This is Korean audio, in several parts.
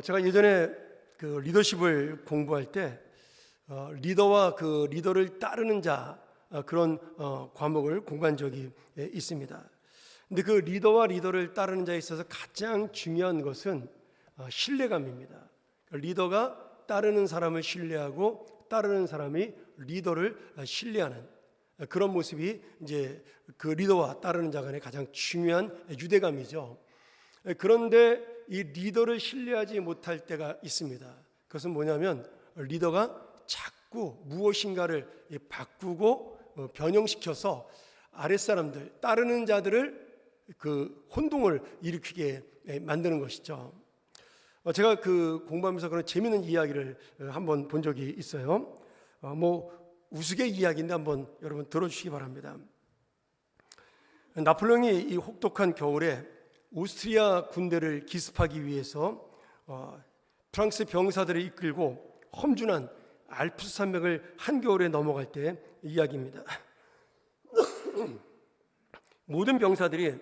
제가 예전에 그 리더십을 공부할 때 리더와 그 리더를 따르는 자 그런 과목을 공부한 적이 있습니다. 근데 그 리더와 리더를 따르는 자에 있어서 가장 중요한 것은 신뢰감입니다. 리더가 따르는 사람을 신뢰하고 따르는 사람이 리더를 신뢰하는 그런 모습이 이제 그 리더와 따르는 자 간의 가장 중요한 유대감이죠. 그런데 이 리더를 신뢰하지 못할 때가 있습니다. 그것은 뭐냐면 리더가 자꾸 무엇인가를 바꾸고 변형시켜서 아랫사람들, 따르는 자들을 그 혼동을 일으키게 만드는 것이죠. 제가 그 공부하면서 그런 재미있는 이야기를 한번 본 적이 있어요. 우스개 이야기인데 한번 여러분 들어주시기 바랍니다. 나폴레옹이 이 혹독한 겨울에 오스트리아 군대를 기습하기 위해서 프랑스 병사들을 이끌고 험준한 알프스 산맥을 한겨울에 넘어갈 때 이야기입니다. 모든 병사들이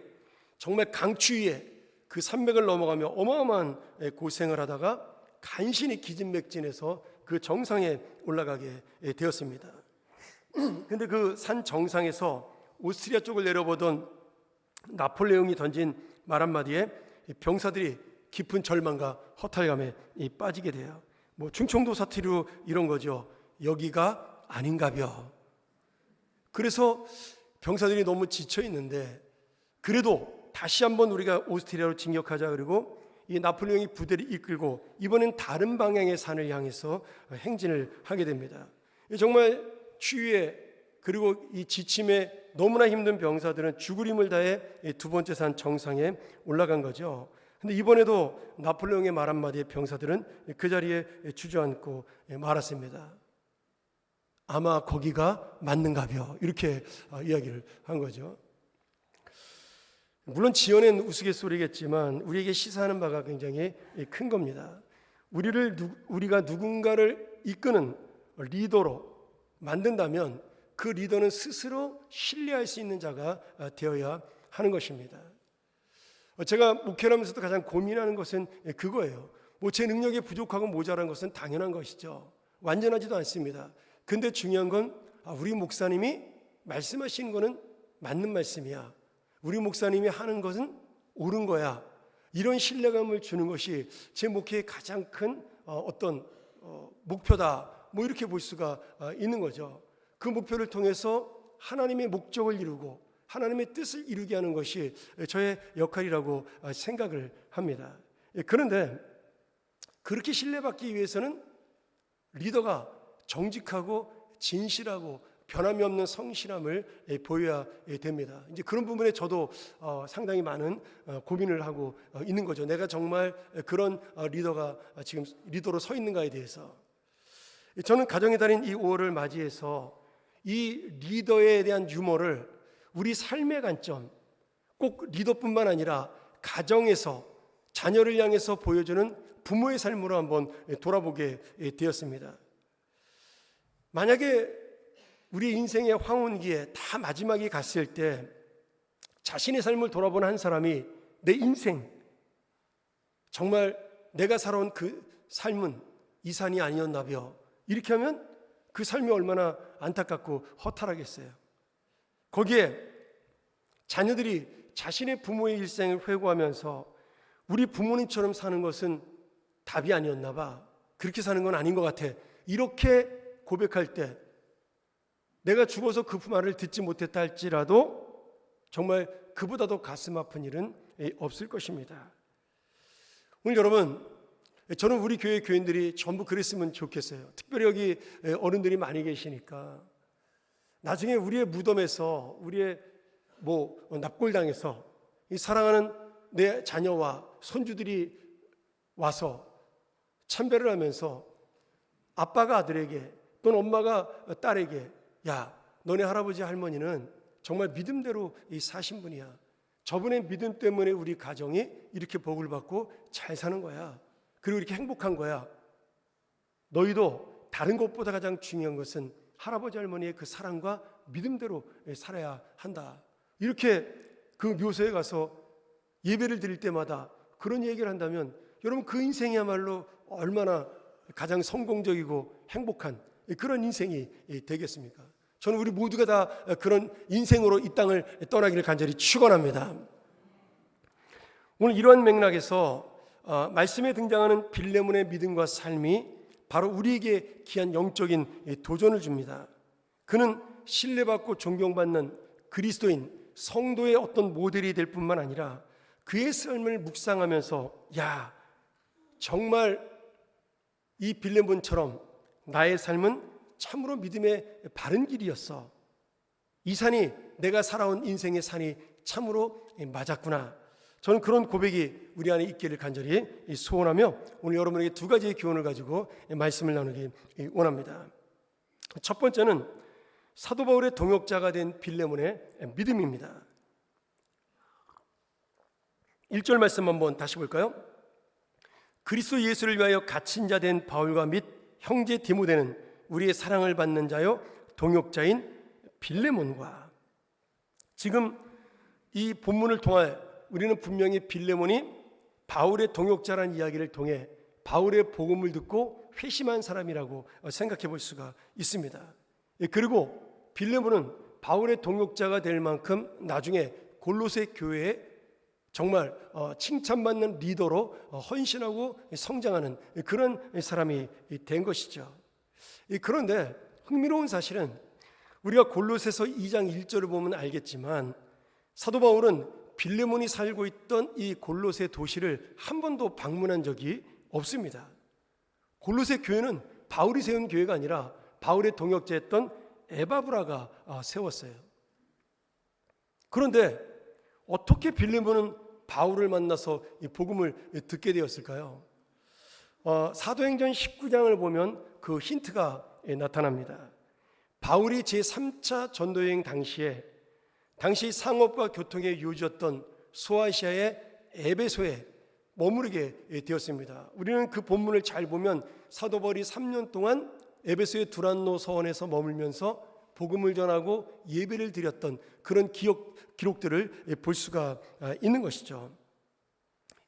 정말 강추위에 그 산맥을 넘어가며 어마어마한 고생을 하다가 간신히 기진맥진해서 그 정상에 올라가게 되었습니다. 그런데 그 산 정상에서 오스트리아 쪽을 내려보던 나폴레옹이 던진 말 한마디에 병사들이 깊은 절망과 허탈감에 빠지게 돼요. 충청도 사투리로 이런 거죠. 여기가 아닌가벼. 그래서 병사들이 너무 지쳐 있는데 그래도 다시 한번 우리가 오스트리아로 진격하자. 그리고 이 나폴레옹이 부대를 이끌고 이번엔 다른 방향의 산을 향해서 행진을 하게 됩니다. 정말 추위에 그리고 이 지침에 너무나 힘든 병사들은 죽을 힘을 다해 두 번째 산 정상에 올라간 거죠. 근데 이번에도 나폴레옹의 말 한마디에 병사들은 그 자리에 주저앉고 말았습니다. 아마 거기가 맞는가벼. 이렇게 이야기를 한 거죠. 물론 지어낸 우스갯소리겠지만 우리에게 시사하는 바가 굉장히 큰 겁니다. 우리가 누군가를 이끄는 리더로 만든다면 그 리더는 스스로 신뢰할 수 있는 자가 되어야 하는 것입니다. 제가 목회를 하면서도 가장 고민하는 것은 그거예요. 제 능력이 부족하고 모자란 것은 당연한 것이죠. 완전하지도 않습니다. 근데 중요한 건 우리 목사님이 말씀하시는 거는 맞는 말씀이야. 우리 목사님이 하는 것은 옳은 거야. 이런 신뢰감을 주는 것이 제 목회의 가장 큰 어떤 목표다. 이렇게 볼 수가 있는 거죠. 그 목표를 통해서 하나님의 목적을 이루고 하나님의 뜻을 이루게 하는 것이 저의 역할이라고 생각을 합니다. 그런데 그렇게 신뢰받기 위해서는 리더가 정직하고 진실하고 변함이 없는 성실함을 보여야 됩니다. 이제 그런 부분에 저도 상당히 많은 고민을 하고 있는 거죠. 내가 정말 그런 리더가 지금 리더로 서 있는가에 대해서. 저는 가정의 달인 이 5월을 맞이해서 이 리더에 대한 유머를 우리 삶의 관점, 꼭 리더뿐만 아니라 가정에서 자녀를 향해서 보여주는 부모의 삶으로 한번 돌아보게 되었습니다. 만약에 우리 인생의 황혼기에 다 마지막이 갔을 때 자신의 삶을 돌아보는 한 사람이 내 인생, 정말 내가 살아온 그 삶은 이 산이 아니었나벼. 이렇게 하면 그 삶이 얼마나 안타깝고 허탈하겠어요. 거기에 자녀들이 자신의 부모의 일생을 회고하면서 우리 부모님처럼 사는 것은 답이 아니었나 봐. 그렇게 사는 건 아닌 것 같아. 이렇게 고백할 때 내가 죽어서 그 말을 듣지 못했다 할지라도 정말 그보다 더 가슴 아픈 일은 없을 것입니다. 오늘 여러분, 저는 우리 교회 교인들이 전부 그랬으면 좋겠어요. 특별히 여기 어른들이 많이 계시니까 나중에 우리의 무덤에서 우리의 납골당해서 이 사랑하는 내 자녀와 손주들이 와서 참배를 하면서 아빠가 아들에게 또는 엄마가 딸에게 야, 너네 할아버지 할머니는 정말 믿음대로 사신 분이야. 저분의 믿음 때문에 우리 가정이 이렇게 복을 받고 잘 사는 거야. 그리고 이렇게 행복한 거야. 너희도 다른 것보다 가장 중요한 것은 할아버지 할머니의 그 사랑과 믿음대로 살아야 한다. 이렇게 그 묘소에 가서 예배를 드릴 때마다 그런 얘기를 한다면 여러분 그 인생이야말로 얼마나 가장 성공적이고 행복한 그런 인생이 되겠습니까? 저는 우리 모두가 다 그런 인생으로 이 땅을 떠나기를 간절히 축원합니다. 오늘 이러한 맥락에서 말씀에 등장하는 빌레몬의 믿음과 삶이 바로 우리에게 귀한 영적인 도전을 줍니다. 그는 신뢰받고 존경받는 그리스도인 성도의 어떤 모델이 될 뿐만 아니라 그의 삶을 묵상하면서 정말 이 빌레몬처럼 나의 삶은 참으로 믿음의 바른 길이었어. 이 산이 내가 살아온 인생의 산이 참으로 맞았구나. 저는 그런 고백이 우리 안에 있기를 간절히 소원하며 오늘 여러분에게 두 가지의 교훈을 가지고 말씀을 나누기 원합니다. 첫 번째는 사도 바울의 동역자가 된 빌레몬의 믿음입니다. 1절 말씀 한번 다시 볼까요? 그리스도 예수를 위하여 갇힌 자 된 바울과 및 형제 디모데는 우리의 사랑을 받는 자요 동역자인 빌레몬과. 지금 이 본문을 통해 우리는 분명히 빌레몬이 바울의 동역자라는 이야기를 통해 바울의 복음을 듣고 회심한 사람이라고 생각해 볼 수가 있습니다. 그리고 빌레몬은 바울의 동역자가 될 만큼 나중에 골로새 교회에 정말 칭찬받는 리더로 헌신하고 성장하는 그런 사람이 된 것이죠. 그런데 흥미로운 사실은 우리가 골로새서 2장 1절을 보면 알겠지만 사도 바울은 빌레몬이 살고 있던 이 골로새 도시를 한 번도 방문한 적이 없습니다. 골로새 교회는 바울이 세운 교회가 아니라 바울의 동역자였던 에바브라가 세웠어요. 그런데 어떻게 빌레몬은 바울을 만나서 이 복음을 듣게 되었을까요? 사도행전 19장을 보면 그 힌트가 나타납니다. 바울이 제3차 전도여행 당시 상업과 교통의 요지였던 소아시아의 에베소에 머무르게 되었습니다. 우리는 그 본문을 잘 보면 사도 바울이 3년 동안 에베소의 두란노 서원에서 머물면서 복음을 전하고 예배를 드렸던 그런 기록들을 볼 수가 있는 것이죠.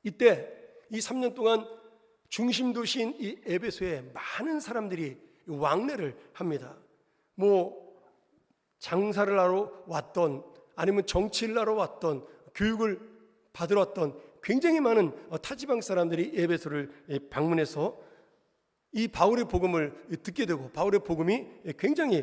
이때 이 3년 동안 중심 도시인 이 에베소에 많은 사람들이 왕래를 합니다. 장사를 하러 왔던 아니면 정치를 하러 왔던 교육을 받으러 왔던 굉장히 많은 타지방 사람들이 에베소를 방문해서 이 바울의 복음을 듣게 되고 바울의 복음이 굉장히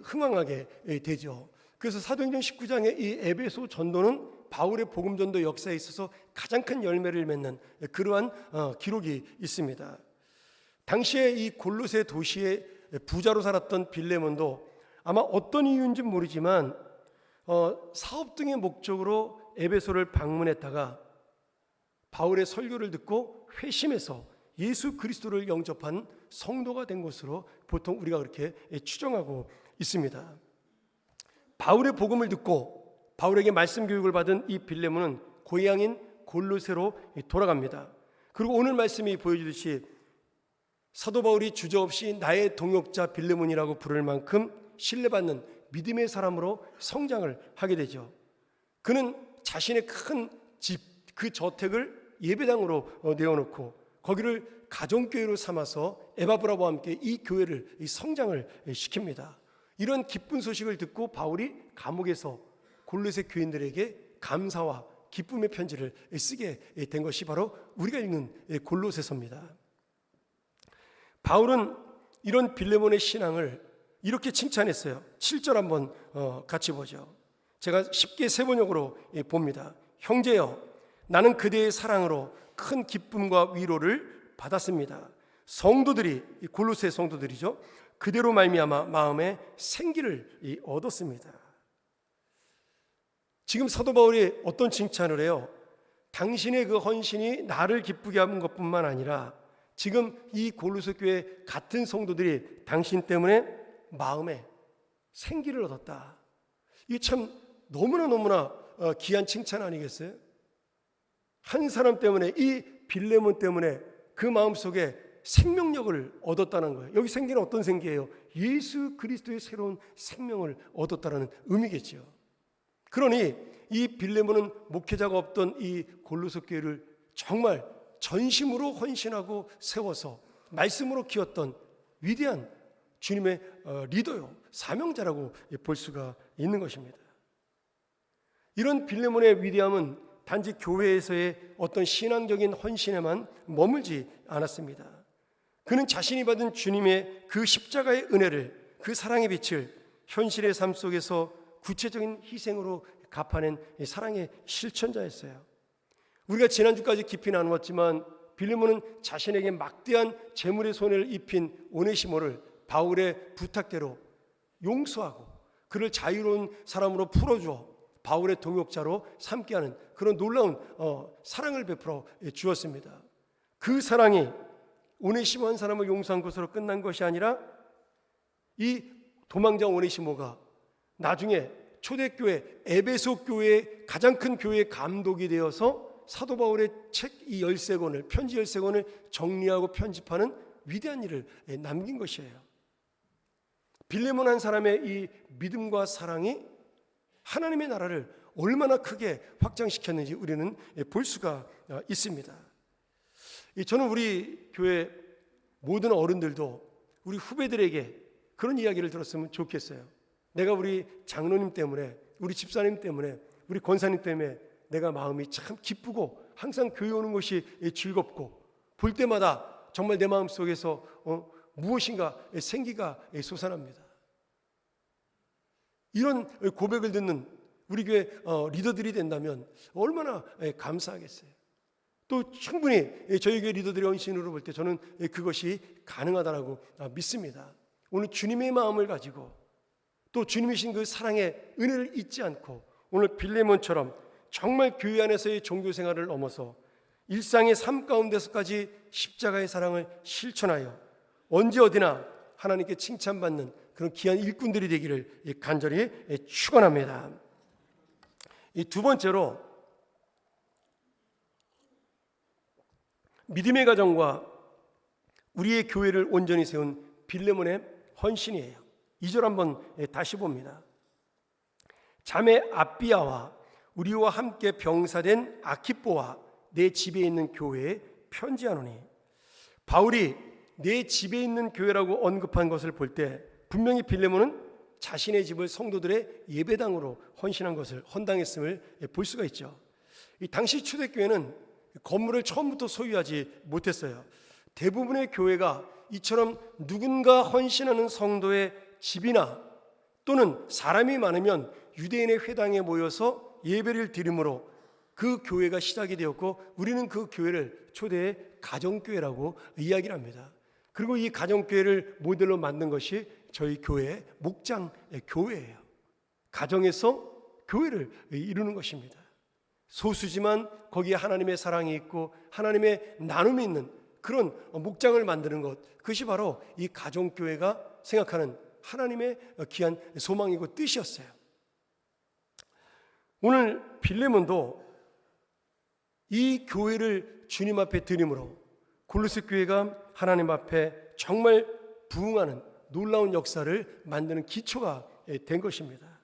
흥왕하게 되죠. 그래서 사도행전 19장의 이 에베소 전도는 바울의 복음 전도 역사에 있어서 가장 큰 열매를 맺는 그러한 기록이 있습니다. 당시에 이 골로새 도시의 부자로 살았던 빌레몬도 아마 어떤 이유인지 모르지만 사업 등의 목적으로 에베소를 방문했다가 바울의 설교를 듣고 회심해서 예수 그리스도를 영접한 성도가 된 것으로 보통 우리가 그렇게 추정하고 있습니다. 바울의 복음을 듣고 바울에게 말씀 교육을 받은 이 빌레몬은 고향인 골로새로 돌아갑니다. 그리고 오늘 말씀이 보여주듯이 사도 바울이 주저없이 나의 동역자 빌레몬이라고 부를 만큼 신뢰받는 믿음의 사람으로 성장을 하게 되죠. 그는 자신의 큰 집, 그 저택을 예배당으로 내어놓고 거기를 가정교회로 삼아서 에바브라와 함께 이 교회를 성장을 시킵니다. 이런 기쁜 소식을 듣고 바울이 감옥에서 골로새 교인들에게 감사와 기쁨의 편지를 쓰게 된 것이 바로 우리가 읽는 골로새서입니다. 바울은 이런 빌레몬의 신앙을 이렇게 칭찬했어요. 7절 한번 같이 보죠. 제가 쉽게 세번역으로 봅니다. 형제여, 나는 그대의 사랑으로 큰 기쁨과 위로를 받았습니다. 성도들이, 골로새 성도들이죠, 그대로 말미암아 마음에 생기를 얻었습니다. 지금 사도 바울이 어떤 칭찬을 해요? 당신의 그 헌신이 나를 기쁘게 하는 것뿐만 아니라 지금 이 골로새 교회 같은 성도들이 당신 때문에 마음에 생기를 얻었다. 이게 참 너무나 귀한 칭찬 아니겠어요? 한 사람 때문에, 이 빌레몬 때문에 그 마음속에 생명력을 얻었다는 거예요. 여기 생기는 어떤 생기예요? 예수 그리스도의 새로운 생명을 얻었다는 의미겠죠. 그러니 이 빌레몬은 목회자가 없던 이 골로새 교회를 정말 전심으로 헌신하고 세워서 말씀으로 키웠던 위대한 주님의 리더요, 사명자라고 볼 수가 있는 것입니다. 이런 빌레몬의 위대함은 단지 교회에서의 어떤 신앙적인 헌신에만 머물지 않았습니다. 그는 자신이 받은 주님의 그 십자가의 은혜를, 그 사랑의 빛을 현실의 삶 속에서 구체적인 희생으로 갚아낸 사랑의 실천자였어요. 우리가 지난주까지 깊이 나누었지만 빌레몬은 자신에게 막대한 재물의 손해를 입힌 오네시모를 바울의 부탁대로 용서하고 그를 자유로운 사람으로 풀어주어 바울의 동역자로 삼게 하는 그런 놀라운 사랑을 베풀어 주었습니다. 그 사랑이 오네시모 한 사람을 용서한 것으로 끝난 것이 아니라 이 도망자 오네시모가 나중에 초대교회 에베소 교회의 가장 큰 교회의 감독이 되어서 사도 바울의 책 이 13권을, 편지 13권을 정리하고 편집하는 위대한 일을 남긴 것이에요. 빌레몬 한 사람의 이 믿음과 사랑이 하나님의 나라를 얼마나 크게 확장시켰는지 우리는 볼 수가 있습니다. 저는 우리 교회 모든 어른들도 우리 후배들에게 그런 이야기를 들었으면 좋겠어요. 내가 우리 장로님 때문에, 우리 집사님 때문에, 우리 권사님 때문에 내가 마음이 참 기쁘고 항상 교회 오는 것이 즐겁고 볼 때마다 정말 내 마음 속에서 무엇인가 생기가 솟아납니다. 이런 고백을 듣는 우리 교회 리더들이 된다면 얼마나 감사하겠어요. 또 충분히 저희 교회 리더들의 헌신으로 볼 때 저는 그것이 가능하다고 믿습니다. 오늘 주님의 마음을 가지고 또 주님이신 그 사랑의 은혜를 잊지 않고 오늘 빌레몬처럼 정말 교회 안에서의 종교 생활을 넘어서 일상의 삶 가운데서까지 십자가의 사랑을 실천하여 언제 어디나 하나님께 칭찬받는 그런 귀한 일꾼들이 되기를 간절히 축원합니다. 이 두 번째로 믿음의 가정과 우리의 교회를 온전히 세운 빌레몬의 헌신이에요. 2절 한번 다시 봅니다. 자매 아비아와 우리와 함께 병사된 아키뽀와 내 집에 있는 교회에 편지하노니. 바울이 내 집에 있는 교회라고 언급한 것을 볼 때 분명히 빌레몬은 자신의 집을 성도들의 예배당으로 헌신한 것을 헌당했음을 볼 수가 있죠. 이 당시 초대교회는 건물을 처음부터 소유하지 못했어요. 대부분의 교회가 이처럼 누군가 헌신하는 성도의 집이나 또는 사람이 많으면 유대인의 회당에 모여서 예배를 드림으로 그 교회가 시작이 되었고 우리는 그 교회를 초대의 가정교회라고 이야기를 합니다. 그리고 이 가정교회를 모델로 만든 것이 저희 교회의 목장 교회예요. 가정에서 교회를 이루는 것입니다. 소수지만 거기에 하나님의 사랑이 있고 하나님의 나눔이 있는 그런 목장을 만드는 것, 그것이 바로 이 가정교회가 생각하는 하나님의 귀한 소망이고 뜻이었어요. 오늘 빌레몬도 이 교회를 주님 앞에 드림으로 골로새 교회가 하나님 앞에 정말 부응하는 놀라운 역사를 만드는 기초가 된 것입니다.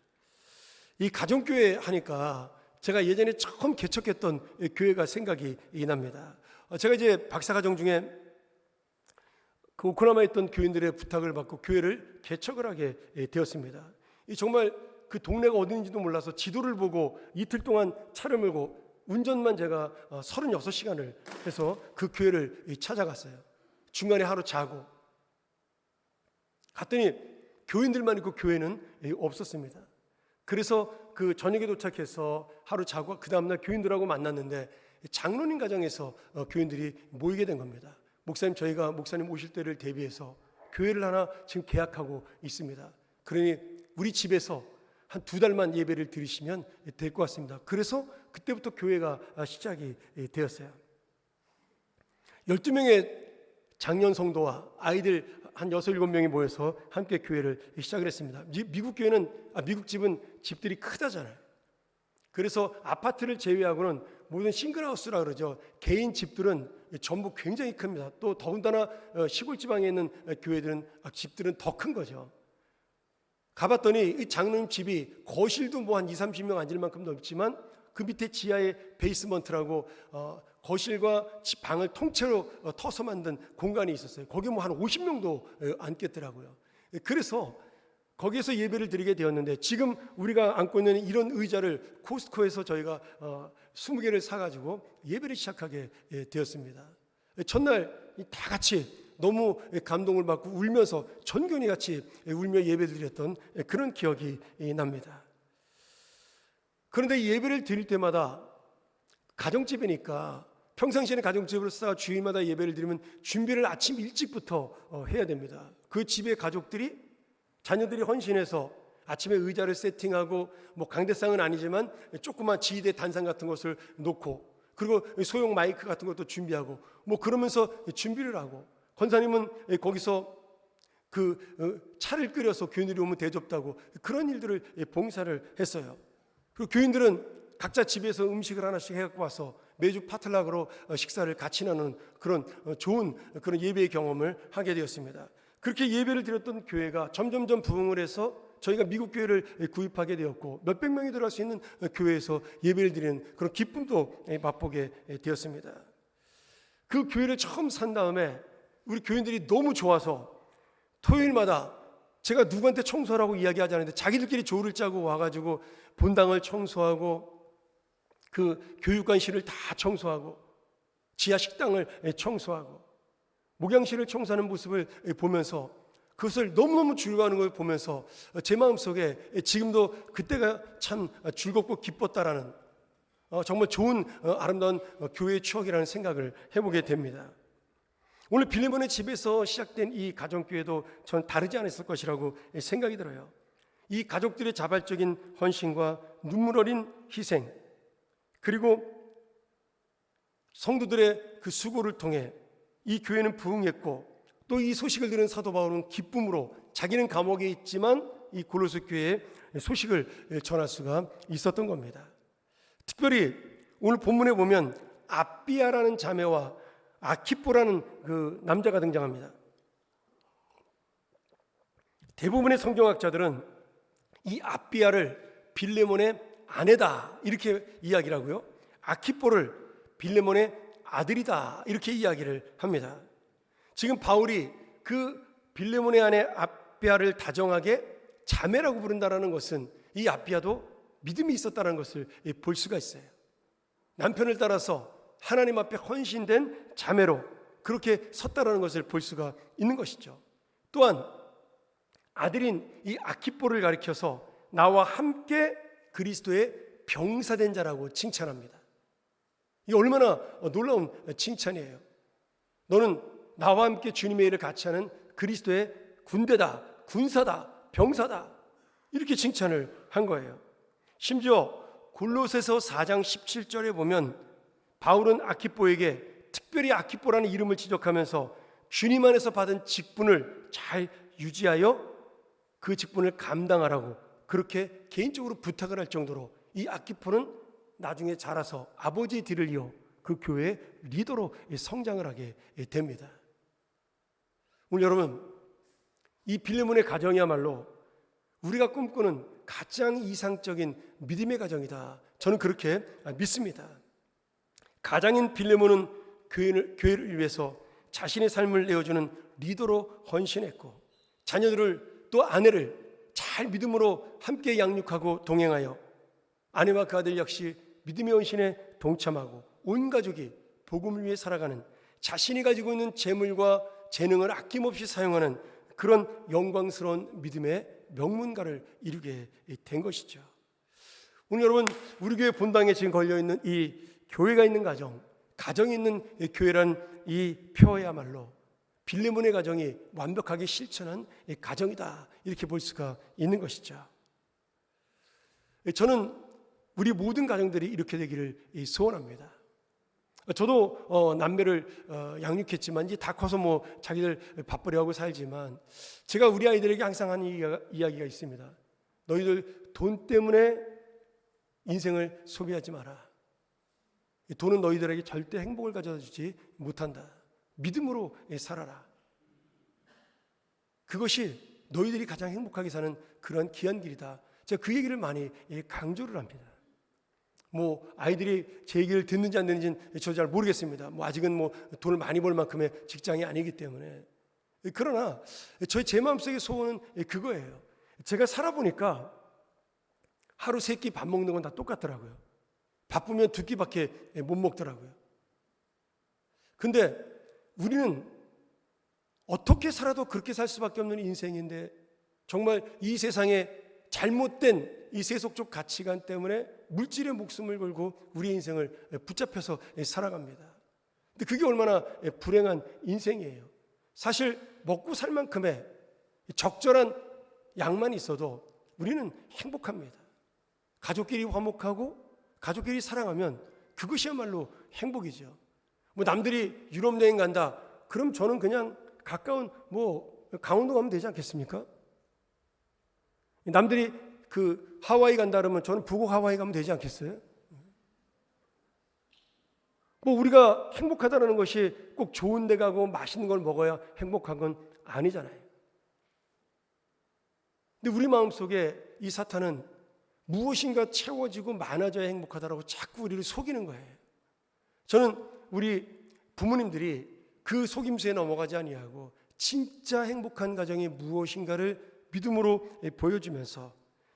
이 가정교회 하니까 제가 예전에 처음 개척했던 교회가 생각이 납니다. 제가 이제 박사과정 중에 그 오클라호마에 있던 교인들의 부탁을 받고 교회를 개척을 하게 되었습니다. 정말 그 동네가 어딘지도 몰라서 지도를 보고 이틀 동안 차를 몰고 운전만 제가 36시간을 해서 그 교회를 찾아갔어요. 중간에 하루 자고 갔더니 교인들만 있고 교회는 없었습니다. 그래서 그 저녁에 도착해서 하루 자고 그 다음날 교인들하고 만났는데 장로님 가정에서 교인들이 모이게 된 겁니다. 목사님, 저희가 목사님 오실 때를 대비해서 교회를 하나 지금 계약하고 있습니다. 그러니 우리 집에서 한 2달만 예배를 드리시면 될 것 같습니다. 그래서 그때부터 교회가 시작이 되었어요. 12명의 장년 성도와 아이들 한 6, 7명이 모여서 함께 교회를 시작을 했습니다. 미국 교회는, 미국 집은 집들이 크다잖아요. 그래서 아파트를 제외하고는 모든 싱글하우스라 그러죠. 개인 집들은 전부 굉장히 큽니다. 또 더군다나 시골 지방에 있는 교회들은 집들은 더 큰 거죠. 가봤더니 이 장로님 집이 거실도 뭐 한 20, 30명 앉을 만큼 넓지만 그 밑에 지하에 베이스먼트라고 거실과 방을 통째로 터서 만든 공간이 있었어요. 거기 뭐 한 50명도 앉겠더라고요. 그래서 거기에서 예배를 드리게 되었는데, 지금 우리가 앉고 있는 이런 의자를 코스트코에서 저희가 20개를 사가지고 예배를 시작하게 되었습니다. 첫날 다 같이 너무 감동을 받고 울면서 전교니 같이 울며 예배를 드렸던 그런 기억이 납니다. 그런데 예배를 드릴 때마다 가정집이니까 평상시에는 가정집으로 싸 주일마다 예배를 드리면 준비를 아침 일찍부터 해야 됩니다. 그 집의 가족들이, 자녀들이 헌신해서 아침에 의자를 세팅하고, 뭐 강대상은 아니지만 조그만 지휘대 단상 같은 것을 놓고, 그리고 소형 마이크 같은 것도 준비하고, 뭐 그러면서 준비를 하고, 권사님은 거기서 그 차를 끓여서 교인들이 오면 대접하고, 그런 일들을 봉사를 했어요. 그리고 교인들은 각자 집에서 음식을 하나씩 해갖고 와서 매주 파틀락으로 식사를 같이 나누는 그런 좋은 그런 예배의 경험을 하게 되었습니다. 그렇게 예배를 드렸던 교회가 점점점 부흥을 해서 저희가 미국 교회를 구입하게 되었고, 몇백 명이 들어갈 수 있는 교회에서 예배를 드리는 그런 기쁨도 맛보게 되었습니다. 그 교회를 처음 산 다음에 우리 교인들이 너무 좋아서 토요일마다, 제가 누구한테 청소하라고 이야기하지 않는데 자기들끼리 조를 짜고 와가지고 본당을 청소하고, 그 교육관실을 다 청소하고, 지하 식당을 청소하고, 목양실을 청소하는 모습을 보면서, 그것을 너무너무 즐거워하는 걸 보면서 제 마음속에 지금도 그때가 참 즐겁고 기뻤다라는 정말 좋은 아름다운 교회의 추억이라는 생각을 해보게 됩니다. 오늘 빌레몬의 집에서 시작된 이 가정교회도 전 다르지 않았을 것이라고 생각이 들어요. 이 가족들의 자발적인 헌신과 눈물 어린 희생, 그리고 성도들의 그 수고를 통해 이 교회는 부흥했고, 또 이 소식을 들은 사도 바울은 기쁨으로 자기는 감옥에 있지만 이 골로새 교회에 소식을 전할 수가 있었던 겁니다. 특별히 오늘 본문에 보면 아비아라는 자매와 아키포라는 그 남자가 등장합니다. 대부분의 성경학자들은 이 아비아를 빌레몬의 아내다 이렇게 이야기를 하고요, 아키포를 빌레몬의 아들이다 이렇게 이야기를 합니다. 지금 바울이 그 빌레몬의 아내 아비아를 다정하게 자매라고 부른다는 것은 이 아비아도 믿음이 있었다는 것을 볼 수가 있어요. 남편을 따라서 하나님 앞에 헌신된 자매로 그렇게 섰다라는 것을 볼 수가 있는 것이죠. 또한 아들인 이 아키포를 가리켜서 나와 함께 그리스도의 병사된 자라고 칭찬합니다. 이게 얼마나 놀라운 칭찬이에요. 너는 나와 함께 주님의 일을 같이 하는 그리스도의 군대다, 군사다, 병사다, 이렇게 칭찬을 한 거예요. 심지어 골로새서 4장 17절에 보면 바울은 아키포에게 특별히 아키포라는 이름을 지적하면서 주님 안에서 받은 직분을 잘 유지하여 그 직분을 감당하라고 그렇게 개인적으로 부탁을 할 정도로 이 아키포는 나중에 자라서 아버지의 뒤를 이어 그 교회의 리더로 성장을 하게 됩니다. 오늘 여러분, 이 빌레몬의 가정이야말로 우리가 꿈꾸는 가장 이상적인 믿음의 가정이다, 저는 그렇게 믿습니다. 가장인 빌레몬은 교회를 위해서 자신의 삶을 내어주는 리더로 헌신했고, 자녀들을, 또 아내를 잘 믿음으로 함께 양육하고 동행하여 아내와 그 아들 역시 믿음의 헌신에 동참하고 온 가족이 복음을 위해 살아가는, 자신이 가지고 있는 재물과 재능을 아낌없이 사용하는 그런 영광스러운 믿음의 명문가를 이루게 된 것이죠. 오늘 여러분, 우리 교회 본당에 지금 걸려있는 이 교회가 있는 가정, 가정이 있는 교회란 이 표야말로 빌레몬의 가정이 완벽하게 실천한 가정이다, 이렇게 볼 수가 있는 것이죠. 저는 우리 모든 가정들이 이렇게 되기를 소원합니다. 저도 남매를 양육했지만 이제 다 커서 뭐 자기들 밥벌이하고 살지만, 제가 우리 아이들에게 항상 하는 이야기가 있습니다. 너희들 돈 때문에 인생을 소비하지 마라. 돈은 너희들에게 절대 행복을 가져다 주지 못한다. 믿음으로 살아라. 그것이 너희들이 가장 행복하게 사는 그런 귀한 길이다. 제가 그 얘기를 많이 강조를 합니다. 뭐 아이들이 제 얘기를 듣는지 안 듣는지는 저 잘 모르겠습니다. 뭐 아직은 뭐 돈을 많이 벌 만큼의 직장이 아니기 때문에. 그러나 제 마음속의 소원은 그거예요. 제가 살아보니까 하루 3끼 밥 먹는 건 다 똑같더라고요. 바쁘면 2끼밖에 못 먹더라고요. 근데 우리는 어떻게 살아도 그렇게 살 수밖에 없는 인생인데 정말 이 세상에 잘못된 이 세속적 가치관 때문에 물질의 목숨을 걸고 우리의 인생을 붙잡혀서 살아갑니다. 근데 그게 얼마나 불행한 인생이에요. 사실 먹고 살 만큼의 적절한 양만 있어도 우리는 행복합니다. 가족끼리 화목하고 가족끼리 사랑하면 그것이야말로 행복이죠. 뭐 남들이 유럽 여행 간다. 그럼 저는 그냥 가까운 뭐 강원도 가면 되지 않겠습니까? 남들이 그 하와이 간다 그러면 저는 북극 하와이 가면 되지 않겠어요? 뭐 우리가 행복하다는 것이 꼭 좋은 데 가고 맛있는 걸 먹어야 행복한 건 아니잖아요. 근데 우리 마음속에 이 사탄은 무엇인가 채워지고 많아져야 행복하다라고 자꾸 우리를 속이는 거예요. 저는 우리 부모님들이 그 속임수에 넘어가지 아니하고 진짜 행복한 가정이 무엇인가를 믿음으로 보여주면서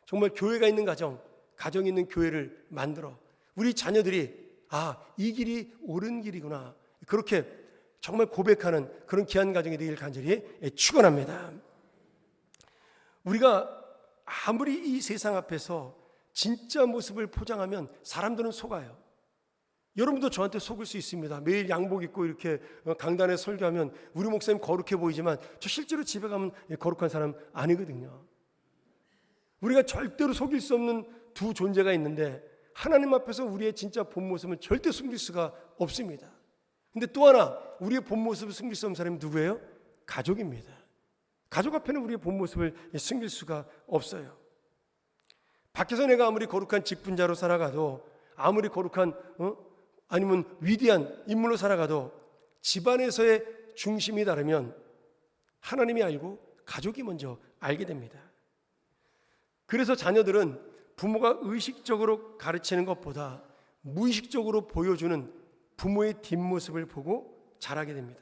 정말 교회가 있는 가정, 가정이 있는 교회를 만들어 우리 자녀들이 이 길이 옳은 길이구나 그렇게 정말 고백하는 그런 귀한 가정이 되길 간절히 축원합니다. 우리가 아무리 이 세상 앞에서 진짜 모습을 포장하면 사람들은 속아요. 여러분도 저한테 속을 수 있습니다. 매일 양복 입고 이렇게 강단에 설교하면 우리 목사님 거룩해 보이지만 저 실제로 집에 가면 거룩한 사람 아니거든요. 우리가 절대로 속일 수 없는 두 존재가 있는데 하나님 앞에서 우리의 진짜 본 모습은 절대 숨길 수가 없습니다. 근데 또 하나 우리의 본 모습을 숨길 수 없는 사람이 누구예요? 가족입니다. 가족 앞에는 우리의 본 모습을 숨길 수가 없어요. 밖에서 내가 아무리 거룩한 직분자로 살아가도 아무리 거룩한 아니면 위대한 인물로 살아가도 집안에서의 중심이 다르면 하나님이 알고 가족이 먼저 알게 됩니다. 그래서 자녀들은 부모가 의식적으로 가르치는 것보다 무의식적으로 보여주는 부모의 뒷모습을 보고 자라게 됩니다.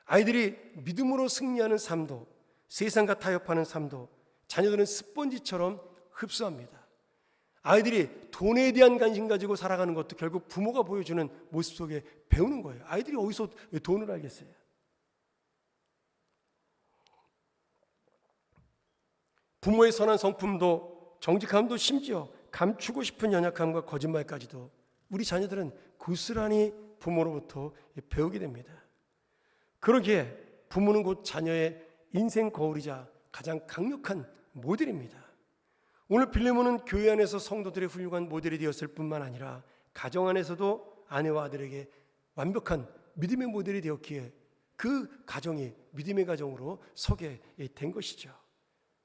아이들이 믿음으로 승리하는 삶도 세상과 타협하는 삶도 자녀들은 스펀지처럼 흡수합니다. 아이들이 돈에 대한 관심 가지고 살아가는 것도 결국 부모가 보여주는 모습 속에 배우는 거예요. 아이들이 어디서 돈을 알겠어요? 부모의 선한 성품도 정직함도 심지어 감추고 싶은 연약함과 거짓말까지도 우리 자녀들은 고스란히 부모로부터 배우게 됩니다. 그러기에 부모는 곧 자녀의 인생 거울이자 가장 강력한 모델입니다. 오늘 빌레몬은 교회 안에서 성도들의 훌륭한 모델이 되었을 뿐만 아니라 가정 안에서도 아내와 아들에게 완벽한 믿음의 모델이 되었기에 그 가정이 믿음의 가정으로 서게 된 것이죠.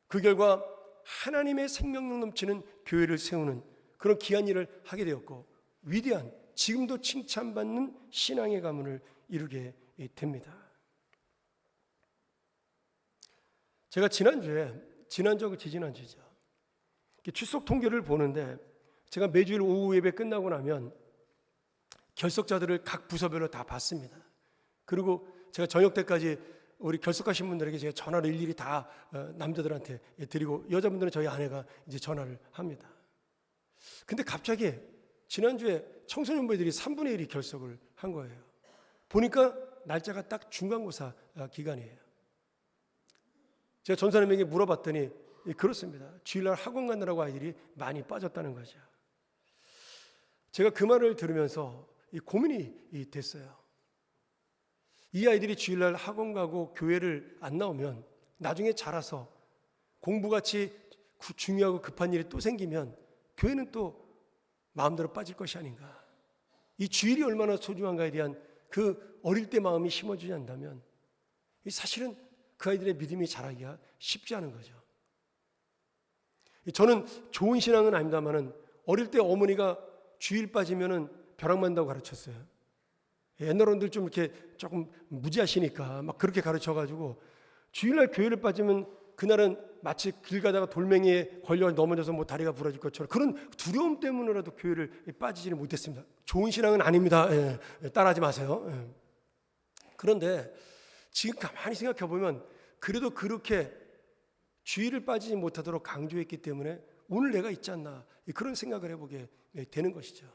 그 결과 하나님의 생명력 넘치는 교회를 세우는 그런 귀한 일을 하게 되었고 위대한 지금도 칭찬받는 신앙의 가문을 이루게 됩니다. 제가 지난주하고 지지난주죠. 출석 통계를 보는데 제가 매주일 오후 예배 끝나고 나면 결석자들을 각 부서별로 다 받습니다. 그리고 제가 저녁 때까지 우리 결석하신 분들에게 제가 전화를 일일이 다 남자들한테 드리고 여자분들은 저희 아내가 이제 전화를 합니다. 근데 갑자기 지난주에 청소년부들이 3분의 1이 결석을 한 거예요. 보니까 날짜가 딱 중간고사 기간이에요. 제가 전사님에게 물어봤더니 그렇습니다. 주일날 학원 가느라고 아이들이 많이 빠졌다는 거죠. 제가 그 말을 들으면서 고민이 됐어요. 이 아이들이 주일날 학원 가고 교회를 안 나오면 나중에 자라서 공부같이 중요하고 급한 일이 또 생기면 교회는 또 마음대로 빠질 것이 아닌가. 이 주일이 얼마나 소중한가에 대한 그 어릴 때 마음이 심어주지 않다면 사실은 그 아이들의 믿음이 자라기가 쉽지 않은 거죠. 저는 좋은 신앙은 아닙니다만은 어릴 때 어머니가 주일 빠지면은 벼락 맞는다고 가르쳤어요. 옛날 어른들 좀 이렇게 조금 무지하시니까 막 그렇게 가르쳐가지고 주일날 교회를 빠지면 그날은 마치 길 가다가 돌멩이에 걸려 넘어져서 뭐 다리가 부러질 것처럼 그런 두려움 때문이라도 교회를 빠지지는 못했습니다. 좋은 신앙은 아닙니다. 따라하지 마세요. 그런데 지금 가만히 생각해 보면 그래도 그렇게 주의를 빠지지 못하도록 강조했기 때문에 오늘 내가 있지 않나 그런 생각을 해보게 되는 것이죠.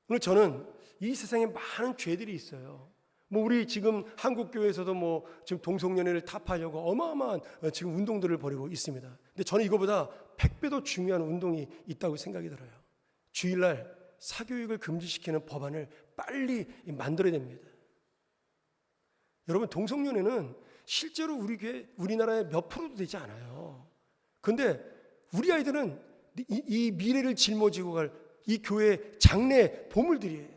오늘 저는 이 세상에 많은 죄들이 있어요. 뭐 우리 지금 한국 교회에서도 뭐 지금 동성연애를 타파하려고 어마어마한 지금 운동들을 벌이고 있습니다. 근데 저는 이거보다 100배 더 중요한 운동이 있다고 생각이 들어요. 주일날 사교육을 금지시키는 법안을 빨리 만들어야 됩니다. 여러분, 동성연애는 실제로 우리 교회, 우리나라에 몇 프로도 되지 않아요. 그런데 우리 아이들은 이 미래를 짊어지고 갈 이 교회의 장래 보물들이에요.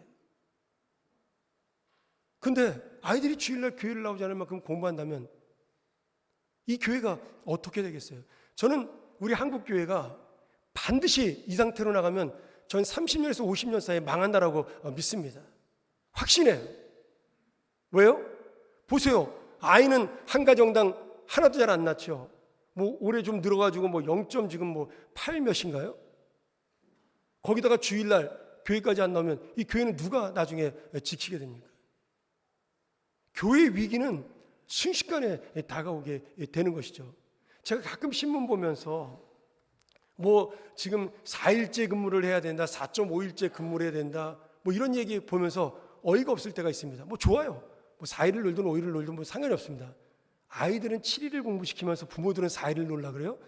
근데 아이들이 주일날 교회를 나오지 않을 만큼 공부한다면 이 교회가 어떻게 되겠어요? 저는 우리 한국 교회가 반드시 이 상태로 나가면 전 30년에서 50년 사이에 망한다라고 믿습니다. 확신해요. 왜요? 보세요. 아이는 한 가정당 하나도 잘 안 낳죠. 뭐 올해 좀 늘어가지고 뭐 0. 지금 뭐 8 몇인가요? 거기다가 주일날 교회까지 안 나오면 이 교회는 누가 나중에 지키게 됩니까? 교회의 위기는 순식간에 다가오게 되는 것이죠. 제가 가끔 신문 보면서 뭐 지금 4일째 근무를 해야 된다, 4.5일째 근무를 해야 된다, 뭐 이런 얘기 보면서 어이가 없을 때가 있습니다. 뭐 좋아요. 뭐 4일을 놀든 5일을 놀든 뭐 상관이 없습니다. 아이들은 7일을 공부시키면서 부모들은 4일을 놀라 그래요?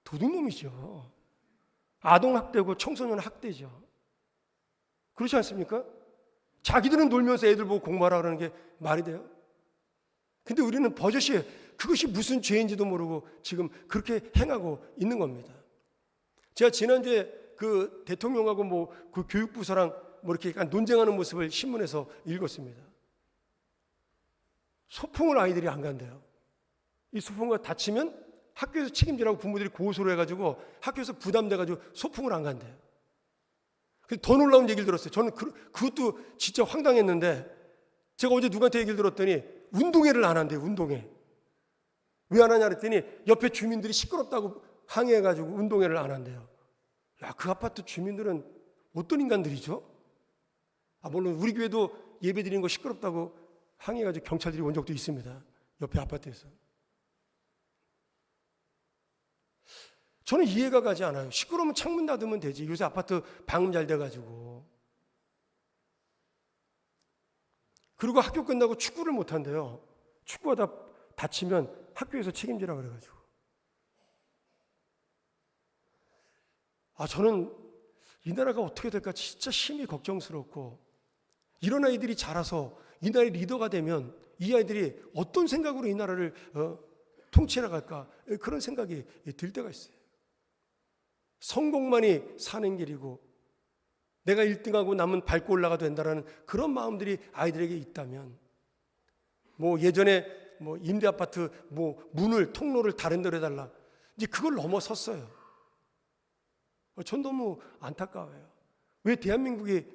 도둑놈이죠. 아동학대고 청소년 학대죠. 그렇지 않습니까? 자기들은 놀면서 애들 보고 공부하라 그러는 게 말이 돼요? 근데 우리는 버젓이 그것이 무슨 죄인지도 모르고 지금 그렇게 행하고 있는 겁니다. 제가 지난주에 그 대통령하고 뭐 그 교육부서랑 뭐 이렇게 약간 논쟁하는 모습을 신문에서 읽었습니다. 소풍을 아이들이 안 간대요. 이 소풍가 다치면 학교에서 책임지라고 부모들이 고소를 해가지고 학교에서 부담돼가지고 소풍을 안 간대요. 더 놀라운 얘기를 들었어요. 저는 그것도 진짜 황당했는데 제가 어제 누구한테 얘기를 들었더니 운동회를 안 한대요. 운동회. 왜 안 하냐 그랬더니 옆에 주민들이 시끄럽다고 항의해가지고 운동회를 안 한대요. 야, 그 아파트 주민들은 어떤 인간들이죠? 물론 우리 교회도 예배 드리는 거 시끄럽다고 항의해가지고 경찰들이 온 적도 있습니다. 옆에 아파트에서. 저는 이해가 가지 않아요. 시끄러우면 창문 닫으면 되지. 요새 아파트 방음 잘 돼가지고. 그리고 학교 끝나고 축구를 못 한대요. 축구하다 다치면 학교에서 책임지라 그래가지고. 저는 이 나라가 어떻게 될까 진짜 심히 걱정스럽고, 이런 아이들이 자라서 이 나라의 리더가 되면 이 아이들이 어떤 생각으로 이 나라를 통치해 나갈까, 그런 생각이 들 때가 있어요. 성공만이 사는 길이고 내가 1등하고 남은 밟고 올라가도 된다라는 그런 마음들이 아이들에게 있다면, 뭐 예전에 뭐 임대 아파트 뭐 문을 통로를 다른 데로 해달라, 이제 그걸 넘어섰어요. 전 너무 안타까워요. 왜 대한민국에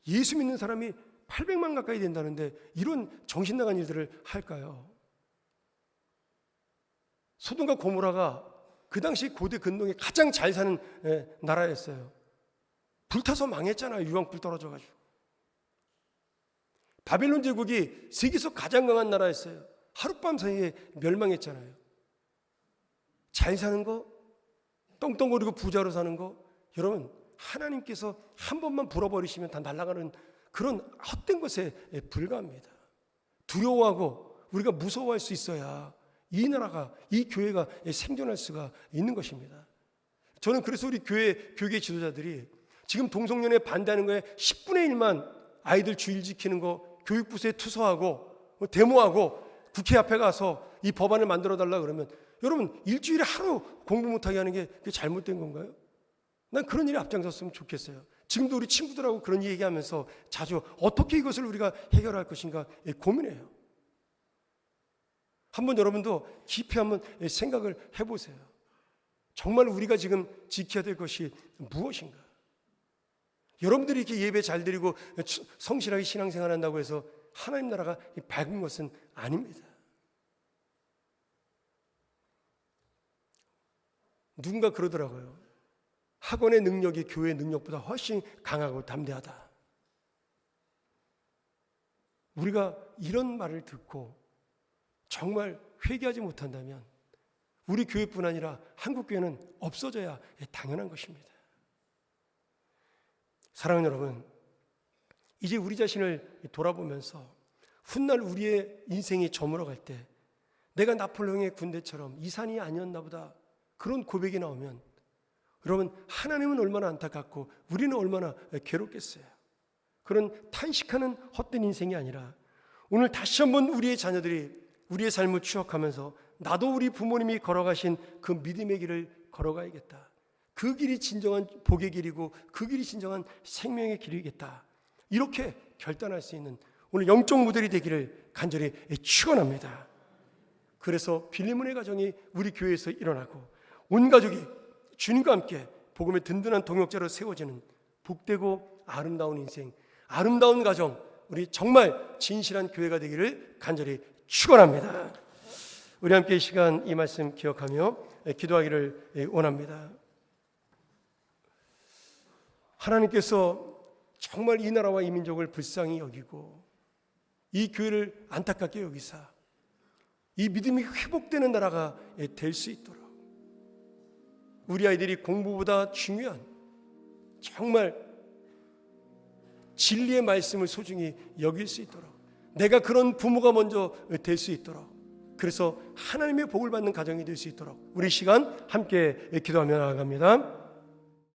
예수 믿는 사람이 800만 가까이 된다는데 이런 정신 나간 일들을 할까요? 소돔과 고모라가 그 당시 고대 근동에 가장 잘 사는 나라였어요. 불타서 망했잖아요. 유황불 떨어져가지고. 바벨론 제국이 세계에서 가장 강한 나라였어요. 하룻밤 사이에 멸망했잖아요. 잘 사는 거, 떵떵거리고 부자로 사는 거, 여러분 하나님께서 한 번만 불어버리시면 다 날아가는 그런 헛된 것에 불과합니다. 두려워하고 우리가 무서워할 수 있어야 이 나라가, 이 교회가 생존할 수가 있는 것입니다. 저는 그래서 우리 교계 지도자들이 지금 동성연애 반대하는 거에 10분의 1만 아이들 주일 지키는 거 교육부서에 투서하고 데모하고 국회 앞에 가서 이 법안을 만들어 달라 그러면, 여러분 일주일에 하루 공부 못하게 하는 게 그게 잘못된 건가요? 난 그런 일에 앞장섰으면 좋겠어요. 지금도 우리 친구들하고 그런 얘기하면서 자주 어떻게 이것을 우리가 해결할 것인가 고민해요. 한번 여러분도 깊이 한번 생각을 해보세요. 정말 우리가 지금 지켜야 될 것이 무엇인가? 여러분들이 이렇게 예배 잘 드리고 성실하게 신앙생활 한다고 해서 하나님 나라가 밝은 것은 아닙니다. 누군가 그러더라고요. 학원의 능력이 교회의 능력보다 훨씬 강하고 담대하다. 우리가 이런 말을 듣고 정말 회개하지 못한다면 우리 교회뿐 아니라 한국교회는 없어져야 당연한 것입니다. 사랑하는 여러분, 이제 우리 자신을 돌아보면서 훗날 우리의 인생이 저물어갈 때 내가 나폴레옹의 군대처럼 이 산이 아니었나 보다 그런 고백이 나오면 여러분, 하나님은 얼마나 안타깝고 우리는 얼마나 괴롭겠어요. 그런 탄식하는 헛된 인생이 아니라 오늘 다시 한번 우리의 자녀들이 우리의 삶을 추억하면서 나도 우리 부모님이 걸어가신 그 믿음의 길을 걸어가야겠다. 그 길이 진정한 복의 길이고 그 길이 진정한 생명의 길이겠다. 이렇게 결단할 수 있는 오늘 영적 모델이 되기를 간절히 축원합니다. 그래서 빌레몬의 가정이 우리 교회에서 일어나고 온 가족이 주님과 함께 복음의 든든한 동역자로 세워지는 복되고 아름다운 인생, 아름다운 가정, 우리 정말 진실한 교회가 되기를 간절히 축원합니다. 우리 함께 이 시간 이 말씀 기억하며 기도하기를 원합니다. 하나님께서 정말 이 나라와 이 민족을 불쌍히 여기고 이 교회를 안타깝게 여기사 이 믿음이 회복되는 나라가 될 수 있도록 우리 아이들이 공부보다 중요한 정말 진리의 말씀을 소중히 여길 수 있도록 내가 그런 부모가 먼저 될 수 있도록 그래서 하나님의 복을 받는 가정이 될 수 있도록 우리 시간 함께 기도하며 나아갑니다.